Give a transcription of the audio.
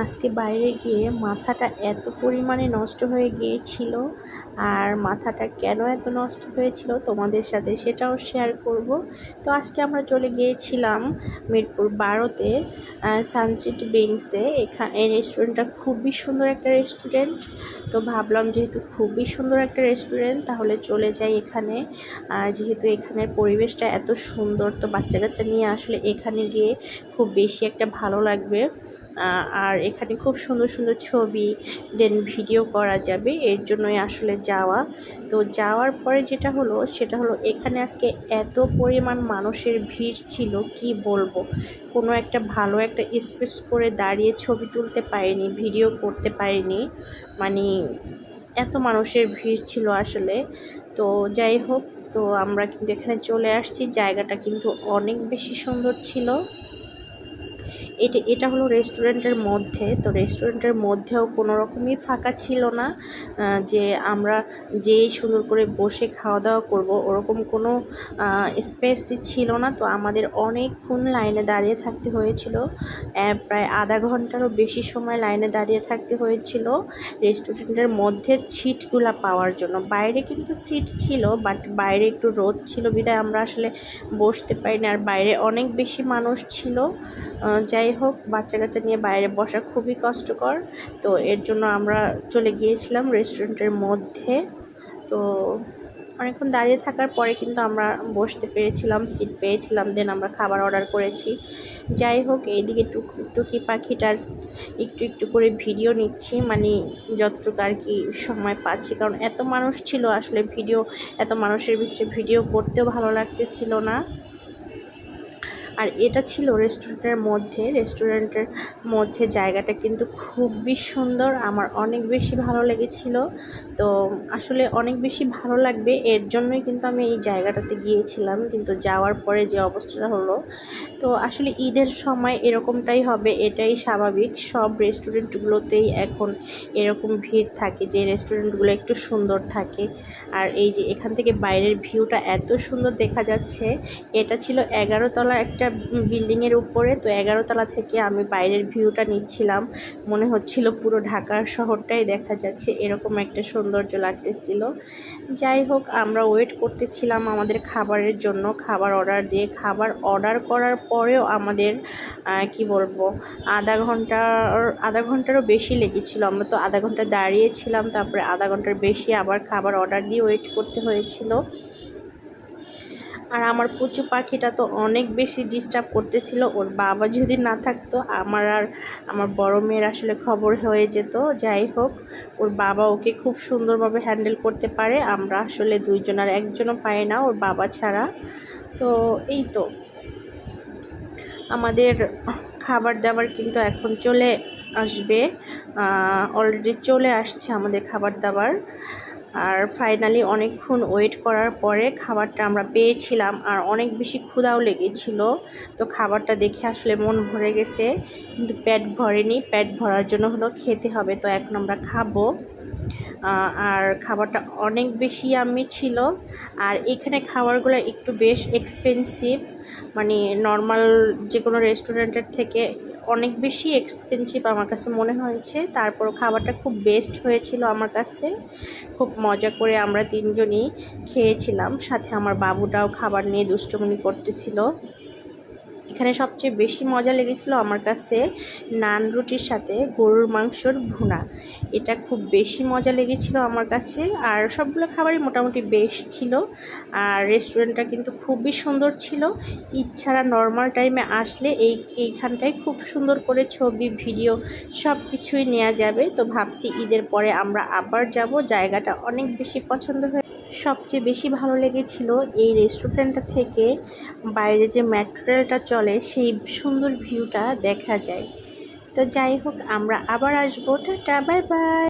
আজকে বাইরে গিয়ে মাথাটা এত পরিমাণে নষ্ট হয়ে গিয়েছিল। আর মাথাটা কেন এত নষ্ট হয়েছিল তোমাদের সাথে সেটাও শেয়ার করব। তো আজকে আমরা চলে গিয়েছিলাম মিরপুর 12-তে সানসেট বিংসে। এই রেস্টুরেন্টটা খুবই সুন্দর একটা রেস্টুরেন্ট। তো ভাবলাম যেহেতু খুবই সুন্দর একটা রেস্টুরেন্ট তাহলে চলে যাই এখানে। যেহেতু এখানের পরিবেশটা এত সুন্দর, তো বাচ্চা কাচ্চা নিয়ে আসলে এখানে গিয়ে খুব বেশি একটা ভালো লাগবে। আর এখানে খুব সুন্দর সুন্দর ছবি দেন ভিডিও করা যাবে, এর জন্যই আসলে যাওয়া। তো যাওয়ার পরে যেটা হলো সেটা হলো এখানে আজকে এত পরিমাণ মানুষের ভিড় ছিল কি বলবো। কোনো একটা ভালো একটা স্পেস করে দাঁড়িয়ে ছবি তুলতে পারিনি, ভিডিও করতে পারিনি, মানে এত মানুষের ভিড় ছিল আসলে। তো যাই হোক, তো আমরা কিন্তু এখানে চলে আসছি। জায়গাটা কিন্তু অনেক বেশি সুন্দর ছিল। এটা হলো রেস্টুরেন্টের মধ্যে। তো রেস্টুরেন্টের মধ্যেও কোনো রকমই ফাঁকা ছিল না যে আমরা যেই সুন্দর করে বসে খাওয়া দাওয়া করব, ওরকম কোনো স্পেসই ছিল না। তো আমাদের অনেকক্ষণ লাইনে দাঁড়িয়ে থাকতে হয়েছিল, প্রায় আধা ঘন্টারও বেশি সময় লাইনে দাঁড়িয়ে থাকতে হয়েছিল রেস্টুরেন্টের মধ্যের সিটগুলা পাওয়ার জন্য। বাইরে কিন্তু সিট ছিল, বাট বাইরে একটু রোদ ছিল বিধায় আমরা আসলে বসতে পারিনি। আর বাইরে অনেক বেশি মানুষ ছিল। যাই হোক, বাচ্চা কাচ্চা নিয়ে বাইরে বসা খুবই কষ্টকর। তো এর জন্য আমরা চলে গিয়েছিলাম রেস্টুরেন্টের মধ্যে। তো অনেকক্ষণ দাঁড়িয়ে থাকার পরে কিন্তু আমরা বসতে পেরেছিলাম, সিট পেয়েছিলাম, দেন আমরা খাবার অর্ডার করেছি। যাই হোক, এইদিকে টুকি পাখিটার একটু একটু করে ভিডিও নিচ্ছি, মানে যতটুকু আর কি সময় পাচ্ছি, কারণ এত মানুষ ছিল আসলে এত মানুষের ভিতরে ভিডিও করতেও ভালো লাগতেছিল না। আর এটা ছিল রেস্টুরেন্টের মধ্যে জায়গাটা কিন্তু খুবই সুন্দর, আমার অনেক বেশি ভালো লেগেছিল। তো আসলে অনেক বেশি ভালো লাগবে এর জন্যই কিন্তু আমি এই জায়গাটাতে গিয়েছিলাম। কিন্তু যাওয়ার পরে যে অবস্থাটা হলো, তো আসলে ঈদের সময় এরকমটাই হবে, এটাই স্বাভাবিক। সব রেস্টুরেন্টগুলোতেই এখন এরকম ভিড় থাকে, যে রেস্টুরেন্টগুলো একটু সুন্দর থাকে। আর এই যে এখান থেকে বাইরের ভিউটা এত সুন্দর দেখা যাচ্ছে। এটা ছিল 11 তলা একটা বিল্ডিংয়ের উপরে। তো 11 তলা থেকে আমি বাইরের ভিউটা নিচ্ছিলাম, মনে হচ্ছিল পুরো ঢাকা শহরটাই দেখা যাচ্ছে, এরকম একটা সৌন্দর্য লাগতেছিল। যাই হোক, আমরা ওয়েট করতেছিলাম আমাদের খাবারের জন্য। খাবার অর্ডার করার পরেও আমাদের কি বলবো, আধা ঘন্টারও বেশি লেগেছিল। আমরা তো আধা ঘন্টা দাঁড়িয়েছিলাম, তারপরে আধা ঘন্টার বেশি আবার খাবার অর্ডার দিয়ে ওয়েট করতে হয়েছিল। আর আমার পুচু পাখিটা তো অনেক বেশি ডিস্টার্ব করতেছিল। ওর বাবা যদি না থাকতো আমার বড় মেয়ের আসলে খবর হয়ে যেত। যাই হোক, ওর বাবা ওকে খুব সুন্দরভাবে হ্যান্ডেল করতে পারে, আমরা আসলে দুইজন আর একজনও পাই না ওর বাবা ছাড়া। তো এই তো আমাদের খাবার দাবার কিন্তু এখন চলে আসবে, অলরেডি চলে আসছে আমাদের খাবার দাবার। আর ফাইনালি অনেকক্ষণ ওয়েট করার পরে খাবারটা আমরা পেয়েছিলাম, আর অনেক বেশি ক্ষুধাও লেগেছিল। তো খাবারটা দেখে আসলে মন ভরে গেছে, কিন্তু পেট ভরেনি। পেট ভরার জন্য হলো খেতে হবে, তো এখন আমরা খাবো। আর খাবারটা অনেক বেশি ইয়াম্মি ছিল। আর এখানে খাবারগুলো একটু বেশ এক্সপেন্সিভ, মানে নর্মাল যে কোনো রেস্টুরেন্টের থেকে অনেক বেশি এক্সপেন্সিভ আমার কাছে মনে হয়েছে। তারপরও খাবারটা খুব বেস্ট হয়েছিল আমার কাছে। খুব মজা করে আমরা তিনজনই খেয়েছিলাম, সাথে আমার বাবুটাও খাবার নিয়ে দুষ্টুমি করতেছিল। এখানে সবচেয়ে বেশি মজা লেগেছিল আমার কাছে নান রুটির সাথে গরুর মাংসর ভুনা। এটা খুব বেশি মজা লেগেছিল আমার কাছে। আর সবগুলো খাবারই মোটামুটি বেশ ছিল। আর রেস্টুরেন্টটা কিন্তু খুবই সুন্দর ছিল। ঈদ ছাড়া নর্মাল টাইমে আসলে এইখানটায় খুব সুন্দর করে ছবি ভিডিও সব কিছুই নেওয়া যাবে। তো ভাবছি ঈদের পরে আমরা আবার যাব। জায়গাটা অনেক বেশি পছন্দ হয়ে সবচেয়ে বেশি ভালো লেগেছিল এই রেস্টুরেন্টটা থেকে বাইরে যে মেট্রো রেলটা চলে সেই সুন্দর ভিউটা দেখা যায়। তো যাই হোক, আমরা আবার আসবো। Tata, bye bye.